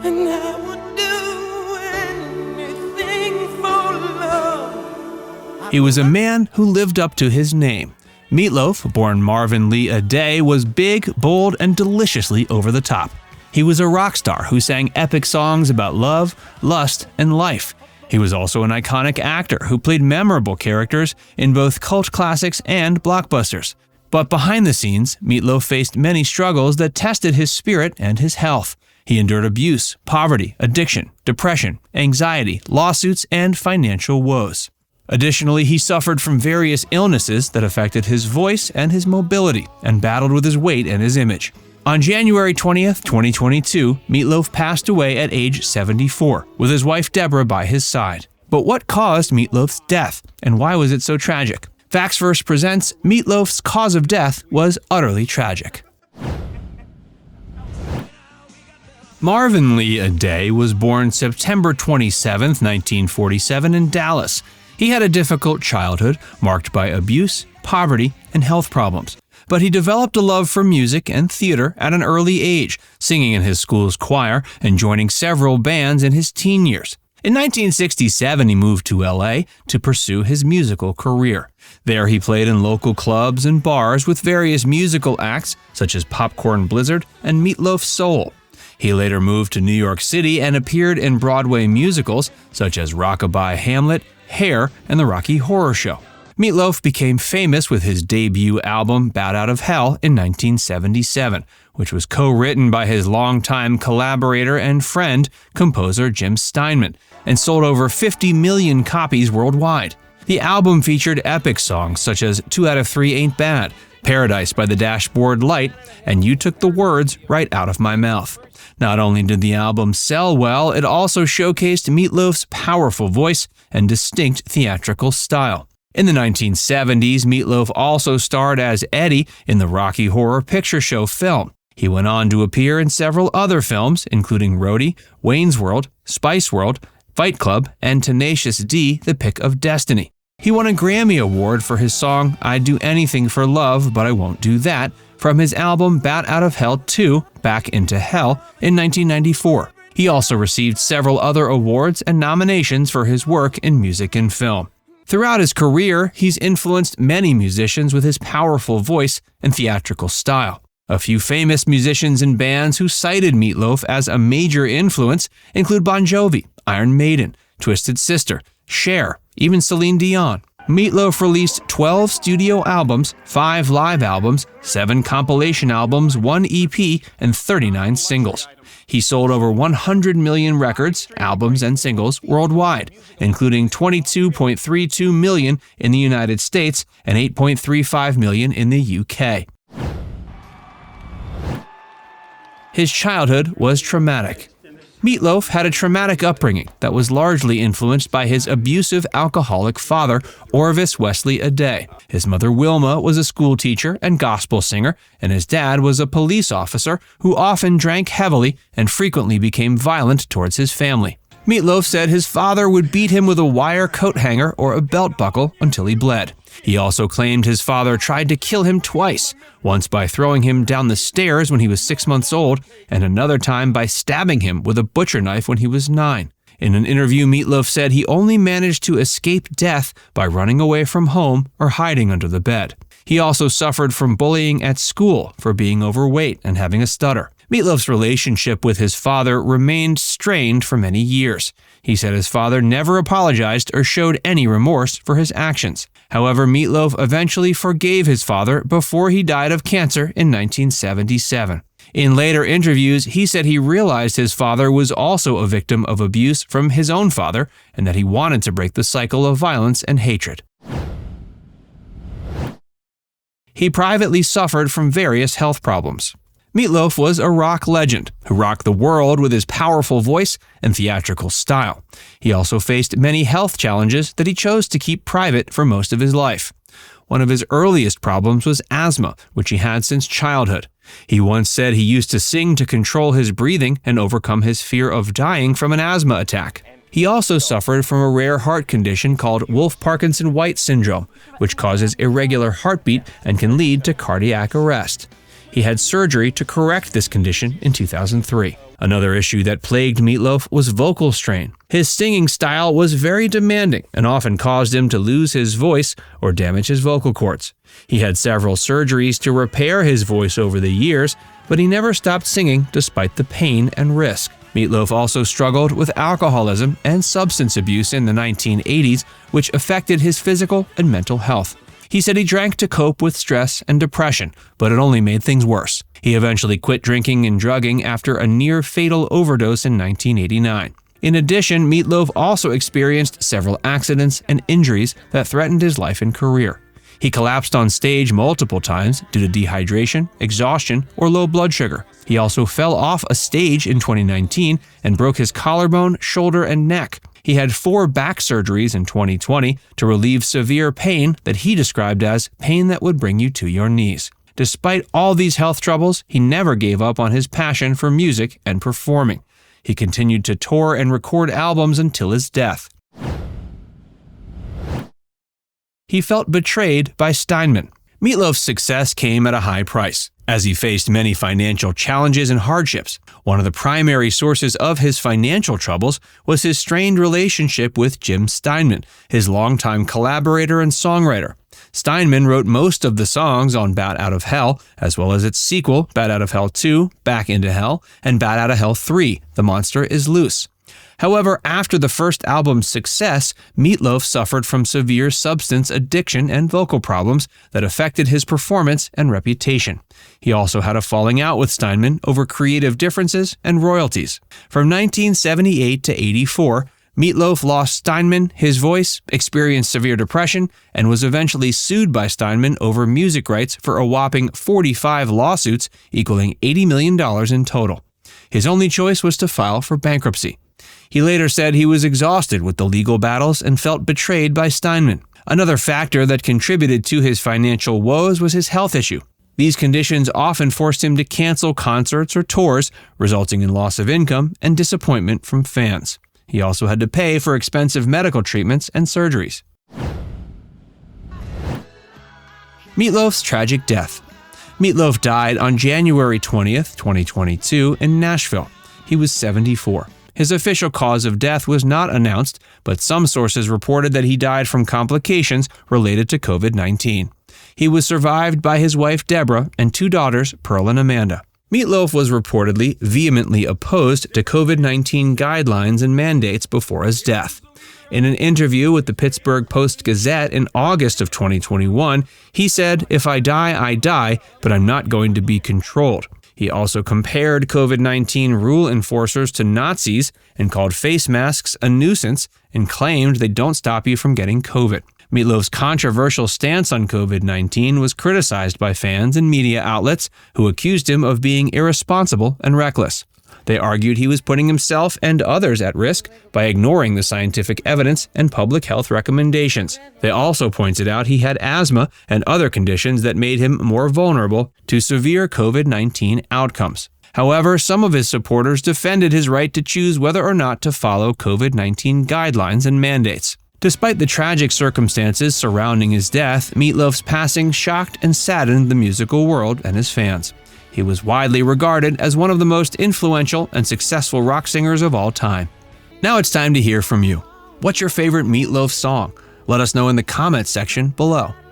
and I would do anything for love. He was a man who lived up to his name. Meat Loaf, born Marvin Lee Aday, was big, bold, and deliciously over the top. He was a rock star who sang epic songs about love, lust, and life. He was also an iconic actor who played memorable characters in both cult classics and blockbusters. But behind the scenes, Meat Loaf faced many struggles that tested his spirit and his health. He endured abuse, poverty, addiction, depression, anxiety, lawsuits, and financial woes. Additionally, he suffered from various illnesses that affected his voice and his mobility, and battled with his weight and his image. On January 20th, 2022, Meat Loaf passed away at age 74, with his wife Deborah by his side. But what caused Meat Loaf's death, and why was it so tragic? Facts First presents Meat Loaf's cause of death was utterly tragic. Marvin Lee Aday was born September 27, 1947 in Dallas. He had a difficult childhood marked by abuse, poverty, and health problems. But he developed a love for music and theater at an early age, singing in his school's choir and joining several bands in his teen years. In 1967, he moved to LA to pursue his musical career. There he played in local clubs and bars with various musical acts such as Popcorn Blizzard and Meat Loaf Soul. He later moved to New York City and appeared in Broadway musicals such as Rockabye Hamlet, Hair, and The Rocky Horror Show. Meat Loaf became famous with his debut album Bat Out of Hell in 1977, which was co-written by his longtime collaborator and friend, composer Jim Steinman, and sold over 50 million copies worldwide. The album featured epic songs such as 2 Out of 3 Ain't Bad, Paradise by the Dashboard Light, and You Took the Words Right Out of My Mouth. Not only did the album sell well, it also showcased Meat Loaf's powerful voice and distinct theatrical style. In the 1970s, Meat Loaf also starred as Eddie in the Rocky Horror Picture Show film. He went on to appear in several other films, including Roadie, Wayne's World, Spice World, Fight Club, and Tenacious D: The Pick of Destiny. He won a Grammy Award for his song I'd Do Anything for Love, But I Won't Do That from his album Bat Out of Hell 2, Back into Hell in 1994. He also received several other awards and nominations for his work in music and film. Throughout his career, he's influenced many musicians with his powerful voice and theatrical style. A few famous musicians and bands who cited Meat Loaf as a major influence include Bon Jovi, Iron Maiden, Twisted Sister, Cher, even Celine Dion. Meat Loaf released 12 studio albums, 5 live albums, 7 compilation albums, 1 EP, and 39 singles. He sold over 100 million records, albums, and singles worldwide, including 22.32 million in the United States and 8.35 million in the UK. His childhood was traumatic. Meat Loaf had a traumatic upbringing that was largely influenced by his abusive alcoholic father, Orvis Wesley Aday. His mother Wilma was a school teacher and gospel singer, and his dad was a police officer who often drank heavily and frequently became violent towards his family. Meat Loaf said his father would beat him with a wire coat hanger or a belt buckle until he bled. He also claimed his father tried to kill him twice, once by throwing him down the stairs when he was 6 months old, and another time by stabbing him with a butcher knife when he was 9. In an interview, Meat Loaf said he only managed to escape death by running away from home or hiding under the bed. He also suffered from bullying at school for being overweight and having a stutter. Meat Loaf's relationship with his father remained strained for many years. He said his father never apologized or showed any remorse for his actions. However, Meat Loaf eventually forgave his father before he died of cancer in 1977. In later interviews, he said he realized his father was also a victim of abuse from his own father and that he wanted to break the cycle of violence and hatred. He privately suffered from various health problems. Meat Loaf was a rock legend who rocked the world with his powerful voice and theatrical style. He also faced many health challenges that he chose to keep private for most of his life. One of his earliest problems was asthma, which he had since childhood. He once said he used to sing to control his breathing and overcome his fear of dying from an asthma attack. He also suffered from a rare heart condition called Wolff-Parkinson-White syndrome, which causes irregular heartbeat and can lead to cardiac arrest. He had surgery to correct this condition in 2003. Another issue that plagued Meat Loaf was vocal strain. His singing style was very demanding and often caused him to lose his voice or damage his vocal cords. He had several surgeries to repair his voice over the years, but he never stopped singing despite the pain and risk. Meat Loaf also struggled with alcoholism and substance abuse in the 1980s, which affected his physical and mental health. He said he drank to cope with stress and depression, but it only made things worse. He eventually quit drinking and drugging after a near-fatal overdose in 1989. In addition, Meat Loaf also experienced several accidents and injuries that threatened his life and career. He collapsed on stage multiple times due to dehydration, exhaustion, or low blood sugar. He also fell off a stage in 2019 and broke his collarbone, shoulder, and neck. He had 4 back surgeries in 2020 to relieve severe pain that he described as pain that would bring you to your knees. Despite all these health troubles, he never gave up on his passion for music and performing. He continued to tour and record albums until his death. He felt betrayed by Steinman. Meat Loaf's success came at a high price, as he faced many financial challenges and hardships. One of the primary sources of his financial troubles was his strained relationship with Jim Steinman, his longtime collaborator and songwriter. Steinman wrote most of the songs on Bat Out of Hell, as well as its sequel, Bat Out of Hell 2, Back into Hell, and Bat Out of Hell 3, The Monster is Loose. However, after the first album's success, Meat Loaf suffered from severe substance addiction and vocal problems that affected his performance and reputation. He also had a falling out with Steinman over creative differences and royalties. From 1978 to 84, Meat Loaf lost Steinman, his voice, experienced severe depression, and was eventually sued by Steinman over music rights for a whopping 45 lawsuits, equaling $80 million in total. His only choice was to file for bankruptcy. He later said he was exhausted with the legal battles and felt betrayed by Steinman. Another factor that contributed to his financial woes was his health issue. These conditions often forced him to cancel concerts or tours, resulting in loss of income and disappointment from fans. He also had to pay for expensive medical treatments and surgeries. Meat Loaf's tragic death. Meat Loaf died on January 20th, 2022 in Nashville. He was 74. His official cause of death was not announced, but some sources reported that he died from complications related to COVID-19. He was survived by his wife Deborah and 2 daughters, Pearl and Amanda. Meat Loaf was reportedly vehemently opposed to COVID-19 guidelines and mandates before his death. In an interview with the Pittsburgh Post-Gazette in August of 2021, he said, "If I die, I die, but I'm not going to be controlled." He also compared COVID-19 rule enforcers to Nazis and called face masks a nuisance and claimed they don't stop you from getting COVID. Meat Loaf's controversial stance on COVID-19 was criticized by fans and media outlets who accused him of being irresponsible and reckless. They argued he was putting himself and others at risk by ignoring the scientific evidence and public health recommendations. They also pointed out he had asthma and other conditions that made him more vulnerable to severe COVID-19 outcomes. However, some of his supporters defended his right to choose whether or not to follow COVID-19 guidelines and mandates. Despite the tragic circumstances surrounding his death, Meat Loaf's passing shocked and saddened the musical world and his fans. He was widely regarded as one of the most influential and successful rock singers of all time. Now it's time to hear from you. What's your favorite Meat Loaf song? Let us know in the comments section below.